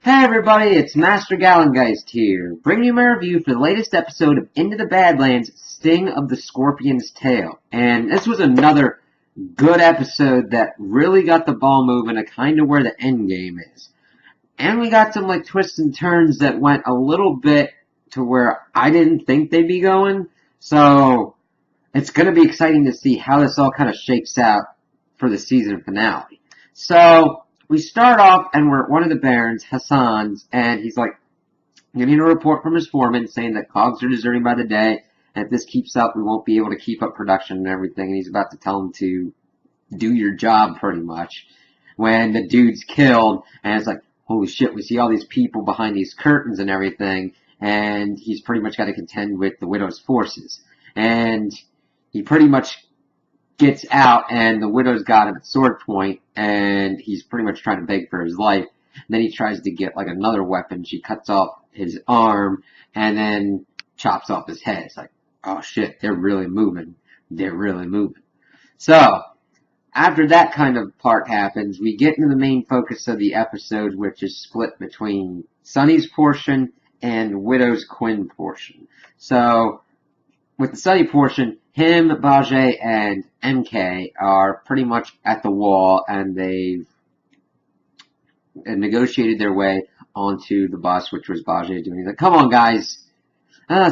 Hey everybody, it's Master Gallengeist here, bringing you my review for the latest episode of Into the Badlands, Sting of the Scorpion's Tail. And this was another good episode that really got the ball moving to kind of where the end game is. And we got some twists and turns that went a little bit to where I didn't think they'd be going. So it's going to be exciting to see how this all kind of shakes out for the season finale. So we start off and we're at one of the barons, Hassan's, and he's getting a report from his foreman saying that cogs are deserting by the day, and if this keeps up, we won't be able to keep up production and everything, and he's about to tell him to do your job pretty much. When the dude's killed, and it's like, holy shit, we see all these people behind these curtains and everything, and he's pretty much got to contend with the Widow's forces. And he pretty much gets out, and the Widow's got him at sword point, and he's pretty much trying to beg for his life. And then he tries to get another weapon. She cuts off his arm, and then chops off his head. It's like, oh shit, they're really moving. They're really moving. So, after that kind of part happens, we get into the main focus of the episode, which is split between Sunny's portion and Widow's Quinn portion. So, with the Sunny portion, him, Bajay, and MK are pretty much at the wall, and they've negotiated their way onto the bus, which was Bajay doing. He's like, come on, guys.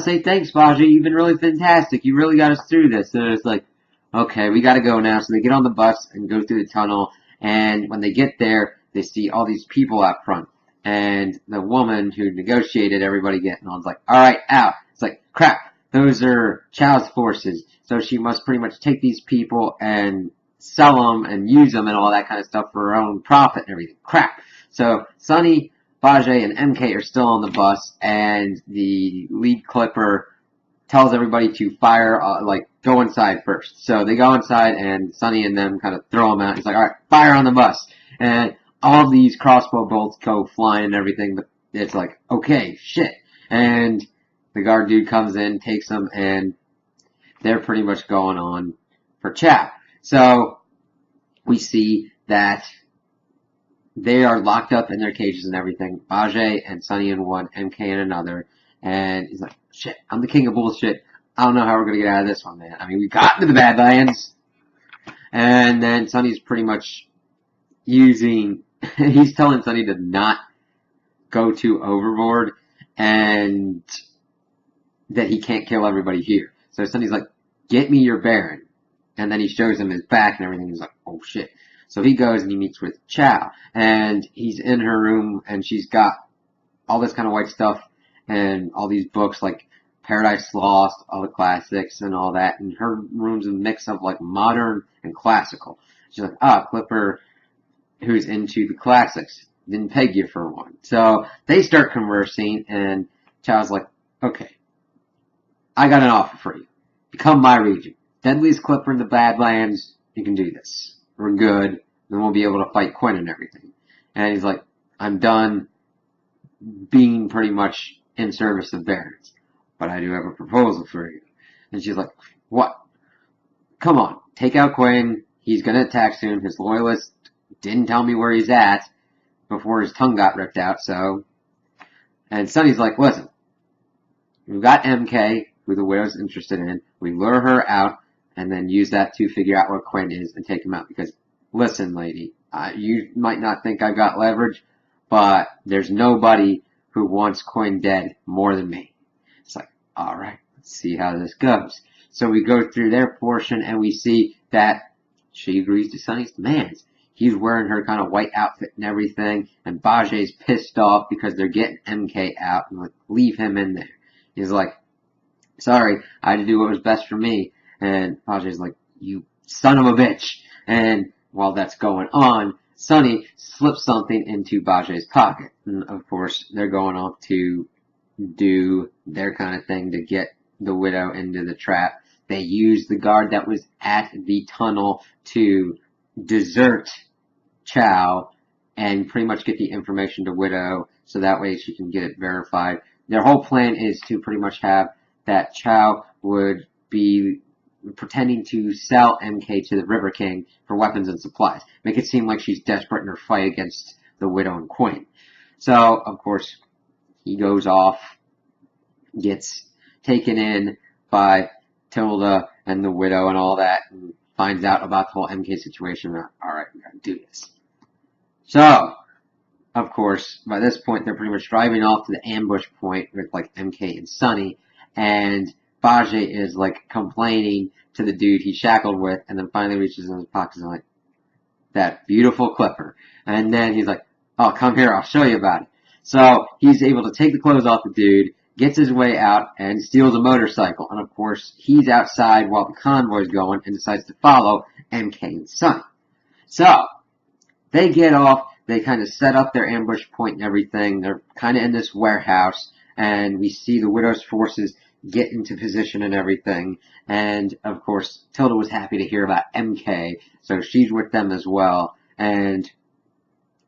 Say thanks, Bajay. You've been really fantastic. You really got us through this. And it's like, okay, we got to go now. So they get on the bus and go through the tunnel, and when they get there, they see all these people out front. And the woman who negotiated everybody getting on is like, all right, out. It's like, crap. Those are Chow's forces, so she must pretty much take these people and sell them and use them and all that kind of stuff for her own profit and everything. Crap. So Sunny, Bajay, and MK are still on the bus, and the lead clipper tells everybody to fire, go inside first. So they go inside, and Sunny and them kind of throw them out. He's like, all right, fire on the bus. And all these crossbow bolts go flying and everything, but it's like, okay, shit. And the guard dude comes in, takes them, and they're pretty much going on for Chow. So we see that they are locked up in their cages and everything. Bajay and Sunny in one, MK in another. And he's like, shit, I'm the king of bullshit. I don't know how we're going to get out of this one, man. I mean, we got into the Badlands. And then Sunny's pretty much he's telling Sunny to not go too overboard, and that he can't kill everybody here. So Sunny's like, get me your Baron. And then he shows him his back and everything. He's like, oh shit. So he goes and he meets with Chow. And he's in her room, and she's got all this kind of white stuff and all these books like Paradise Lost, all the classics and all that. And her room's a mix of modern and classical. She's like, Clipper, who's into the classics, didn't peg you for one. So they start conversing, and Chow's like, okay, I got an offer for you. Become my regent. Deadliest Clipper in the Badlands. You can do this. We're good. Then we'll be able to fight Quinn and everything. And he's like, I'm done being pretty much in service of barons. But I do have a proposal for you. And she's like, what? Come on. Take out Quinn. He's going to attack soon. His loyalist didn't tell me where he's at before his tongue got ripped out, so. And Sunny's like, listen. We've got MK, who the Widow's interested in. We lure her out, and then use that to figure out what Quinn is and take him out. Because, listen, lady, you might not think I've got leverage, but there's nobody who wants Quinn dead more than me. It's like, alright, let's see how this goes. So we go through their portion, and we see that she agrees to Sunny's demands. He's wearing her kind of white outfit and everything, and Bajay's pissed off because they're getting MK out, and leave him in there. He's like, sorry, I had to do what was best for me. And Bajay's like, you son of a bitch. And while that's going on, Sunny slips something into Bajay's pocket. And of course, they're going off to do their kind of thing to get the Widow into the trap. They use the guard that was at the tunnel to desert Chow and pretty much get the information to Widow so that way she can get it verified. Their whole plan is to pretty much have that Chow would be pretending to sell MK to the River King for weapons and supplies. Make it seem like she's desperate in her fight against the Widow and Quinn. So, of course, he goes off, gets taken in by Tilda and the widow and all that, and finds out about the whole MK situation. Alright, we gotta do this. So, of course, by this point, they're pretty much driving off to the ambush point with, like, MK and Sunny, and Bajie is, like, complaining to the dude he shackled with, and then finally reaches in his pocket and like, that beautiful clipper. And then he's like, oh, come here, I'll show you about it. So, he's able to take the clothes off the dude, gets his way out, and steals a motorcycle. And, of course, he's outside while the convoy's going and decides to follow MK and Sunny. So, they get off, they kind of set up their ambush point and everything. They're kind of in this warehouse, and we see the Widow's forces get into position and everything. And, of course, Tilda was happy to hear about MK, so she's with them as well. And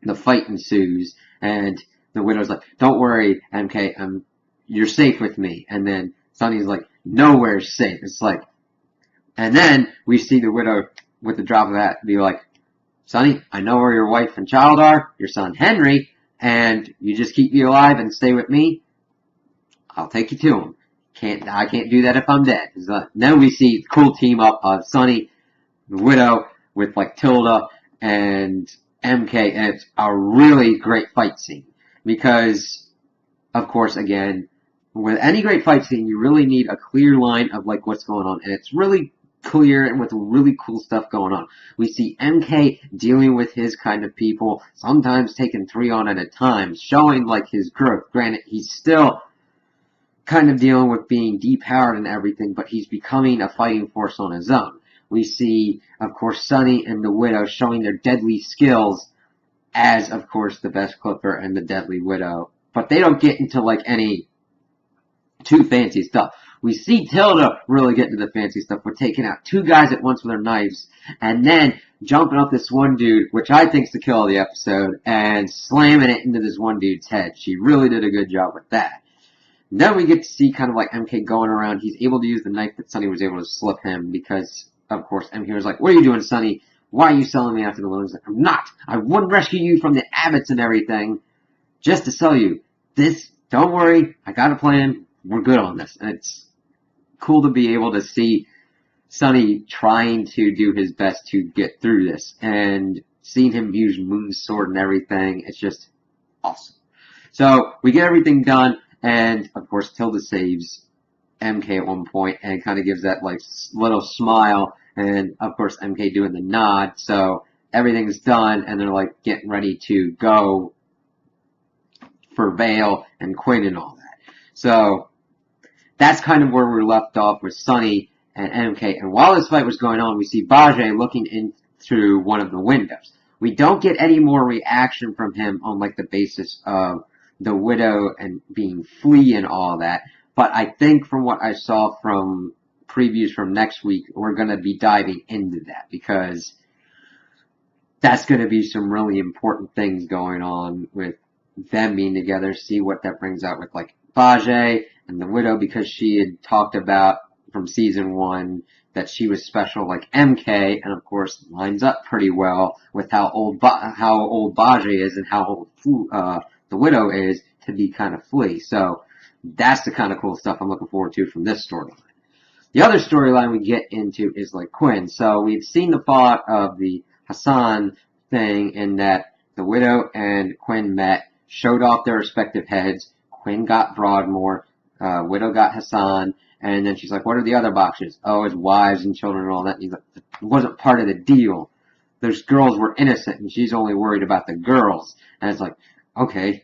the fight ensues, and the Widow's like, don't worry, MK, you're safe with me. And then Sunny's like, nowhere's safe. It's like, and then we see the Widow with the drop of that be like, Sunny, I know where your wife and child are, your son Henry, and you just keep me alive and stay with me, I'll take you to him. I can't do that if I'm dead. Then we see the cool team up of Sunny, the Widow, with like Tilda and MK, and it's a really great fight scene. Because, of course, again, with any great fight scene, you really need a clear line of like what's going on, and it's really clear and with really cool stuff going on. We see MK dealing with his kind of people, sometimes taking 3 on at a time, showing like his growth. Granted, he's still kind of dealing with being depowered and everything, but he's becoming a fighting force on his own. We see, of course, Sunny and the Widow showing their deadly skills as, of course, the best Clipper and the deadly Widow. But they don't get into like any too fancy stuff. We see Tilda really get into the fancy stuff. We're taking out 2 guys at once with their knives, and then jumping up this one dude, which I think's the kill of the episode, and slamming it into this one dude's head. She really did a good job with that. And then we get to see kind of like MK going around. He's able to use the knife that Sunny was able to slip him because, of course, MK was like, what are you doing, Sunny? Why are you selling me after the Williams? Like, I'm not. I wouldn't rescue you from the Abbotts and everything just to sell you. This, don't worry, I got a plan. We're good on this. And it's cool to be able to see Sunny trying to do his best to get through this. And seeing him use Moon's sword and everything, it's just awesome. So, we get everything done, and, of course, Tilda saves MK at one point and kind of gives that, like, little smile. And, of course, MK doing the nod. So, everything's done, and they're, like, getting ready to go for Vale and Quinn and all that. So, that's kind of where we're left off with Sunny and MK. And while this fight was going on, we see Bajie looking in through one of the windows. We don't get any more reaction from him on, like, the basis of the Widow and being Flea and all that. But I think from what I saw from previews from next week, we're going to be diving into that because that's going to be some really important things going on with them being together. See what that brings out with like Bajie and the Widow, because she had talked about from season 1 that she was special like MK, and of course lines up pretty well with how old Bajie is and how old the Widow is to be kind of Flea. So that's the kind of cool stuff I'm looking forward to from this storyline. The other storyline we get into is like Quinn. So we've seen the fallout of the Hassan thing in that the Widow and Quinn met, showed off their respective heads. Quinn got Broadmoor, Widow got Hassan, and then she's like, what are the other boxes? Oh, his wives and children and all that. And he's like, it wasn't part of the deal. Those girls were innocent, and she's only worried about the girls. And it's like, okay.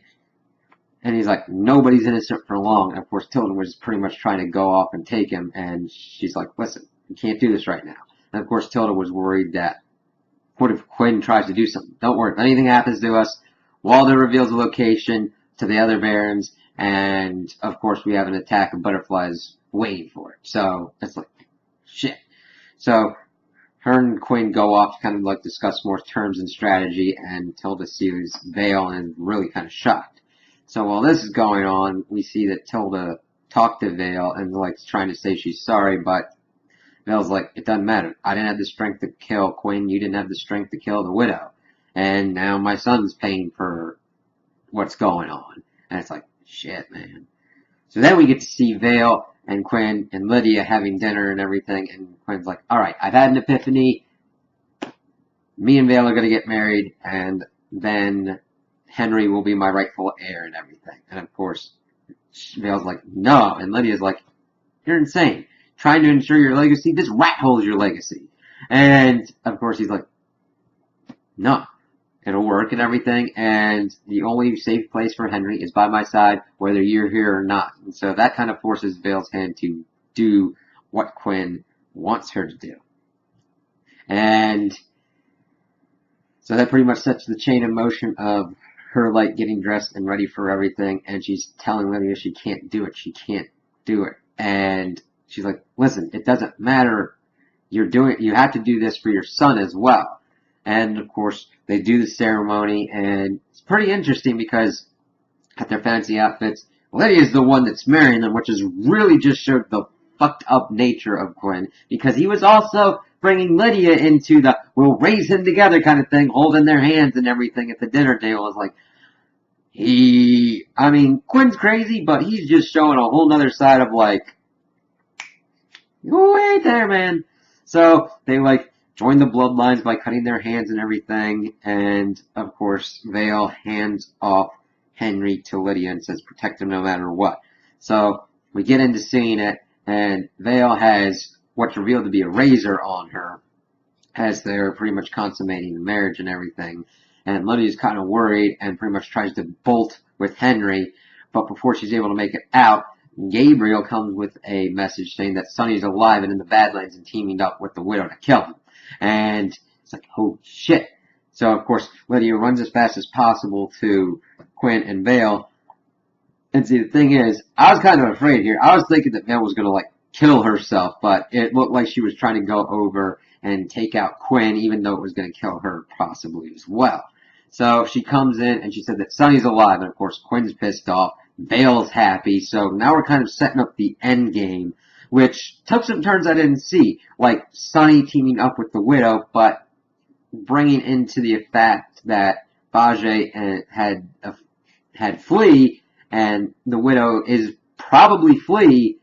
And he's like, nobody's innocent for long. And of course, Tilda was pretty much trying to go off and take him. And she's like, listen, you can't do this right now. And of course, Tilda was worried that, what if Quinn tries to do something? Don't worry, if anything happens to us, Waldo reveals the location to the other Barons. And of course, we have an attack of butterflies waiting for it. So it's like, shit. So her and Quinn go off to kind of like discuss more terms and strategy. And Tilda sees Vale and is really kind of shocked. So while this is going on, we see that Tilda talked to Vale and like trying to say she's sorry, but Vale's like, it doesn't matter. I didn't have the strength to kill Quinn. You didn't have the strength to kill the Widow. And now my son's paying for what's going on. And it's like, shit, man. So then we get to see Vale and Quinn and Lydia having dinner and everything, and Quinn's like, alright, I've had an epiphany. Me and Vale are going to get married, and then Henry will be my rightful heir and everything. And of course, Vale's like, no. And Lydia's like, you're insane. Trying to ensure your legacy? This rat hole is your legacy. And of course he's like, no. It'll work and everything, and the only safe place for Henry is by my side, whether you're here or not. And so that kind of forces Vale's hand to do what Quinn wants her to do. And so that pretty much sets the chain of motion of her, like, getting dressed and ready for everything, and she's telling Lydia she can't do it. She can't do it. And she's like, listen, it doesn't matter. You have to do this for your son as well. And, of course, they do the ceremony, and it's pretty interesting because at their fancy outfits, Lydia's the one that's marrying them, which is really just showed the fucked up nature of Quinn, because he was also bringing Lydia into the we'll raise him together kind of thing, holding their hands and everything at the dinner table. It's like, Quinn's crazy, but he's just showing a whole nother side of like, wait there, man. So they like join the bloodlines by cutting their hands and everything, and of course Vale hands off Henry to Lydia and says protect him no matter what. So we get into seeing it, and Vale has what's revealed to be a razor on her as they're pretty much consummating the marriage and everything. And Lydia's kind of worried and pretty much tries to bolt with Henry, but before she's able to make it out, Gabriel comes with a message saying that Sonny's alive and in the Badlands and teaming up with the widow to kill him. And it's like, oh shit. So of course, Lydia runs as fast as possible to Quinn and Vale. And see, the thing is, I was kind of afraid here. I was thinking that Vale was going to like kill herself, but it looked like she was trying to go over and take out Quinn, even though it was going to kill her possibly as well. So she comes in and she said that Sonny's alive, and of course Quinn's pissed off. Vale's happy, so now we're kind of setting up the end game, which took some turns I didn't see, like Sonny teaming up with the widow, but bringing into the fact that Bajay had Flea, and the widow is probably Flea.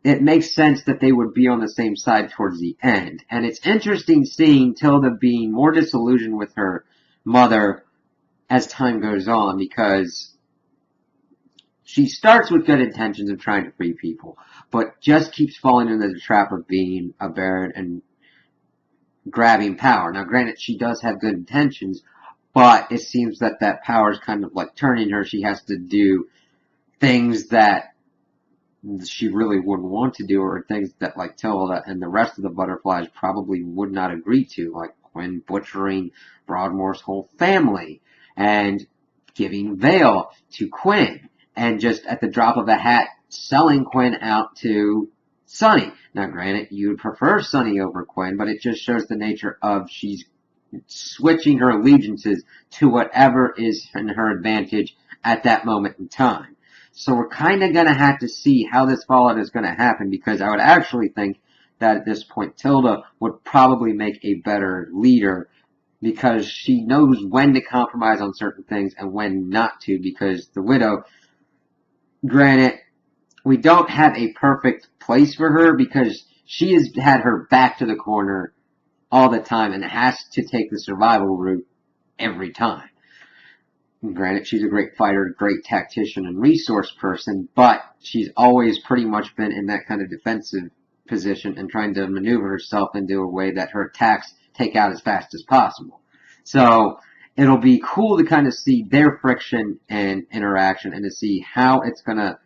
It makes sense that they would be on the same side towards the end. And it's interesting seeing Tilda being more disillusioned with her mother as time goes on, because she starts with good intentions of trying to free people, but just keeps falling into the trap of being a baron and grabbing power. Now, granted, she does have good intentions, but it seems that that power is kind of like turning her. She has to do things that she really wouldn't want to do, or things that like Tilda and the rest of the butterflies probably would not agree to, like Quinn butchering Broadmoor's whole family and giving Vale to Quinn, and just at the drop of a hat selling Quinn out to Sonny. Now granted, you would prefer Sonny over Quinn, but it just shows the nature of she's switching her allegiances to whatever is in her advantage at that moment in time. So we're kind of going to have to see how this fallout is going to happen, because I would actually think that at this point Tilda would probably make a better leader, because she knows when to compromise on certain things and when not to, because the widow, granted, we don't have a perfect place for her because she has had her back to the corner all the time and has to take the survival route every time. Granted, she's a great fighter, great tactician, and resource person, but she's always pretty much been in that kind of defensive position and trying to maneuver herself into a way that her attacks take out as fast as possible. So it'll be cool to kind of see their friction and interaction and to see how it's gonna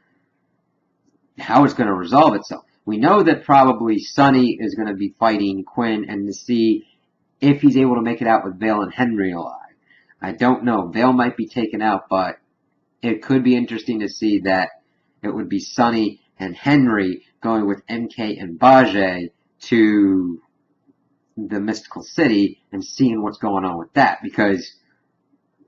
resolve itself. We know that probably Sonny is going to be fighting Quinn, and to see if he's able to make it out with Vale and Henry alive. I don't know. Vale might be taken out, but it could be interesting to see that it would be Sonny and Henry going with MK and Bajay to the Mystical City and seeing what's going on with that, because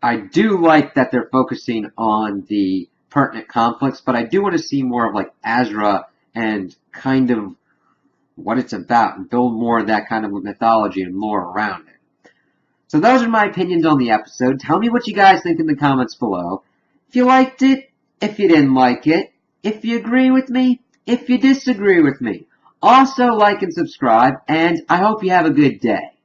I do like that they're focusing on the pertinent conflicts, but I do want to see more of like Azra and kind of what it's about and build more of that kind of mythology and lore around it. So those are my opinions on the episode. Tell me what you guys think in the comments below. if you liked it, if you didn't like it, if you agree with me, if you disagree with me. Also like and subscribe, and I hope you have a good day.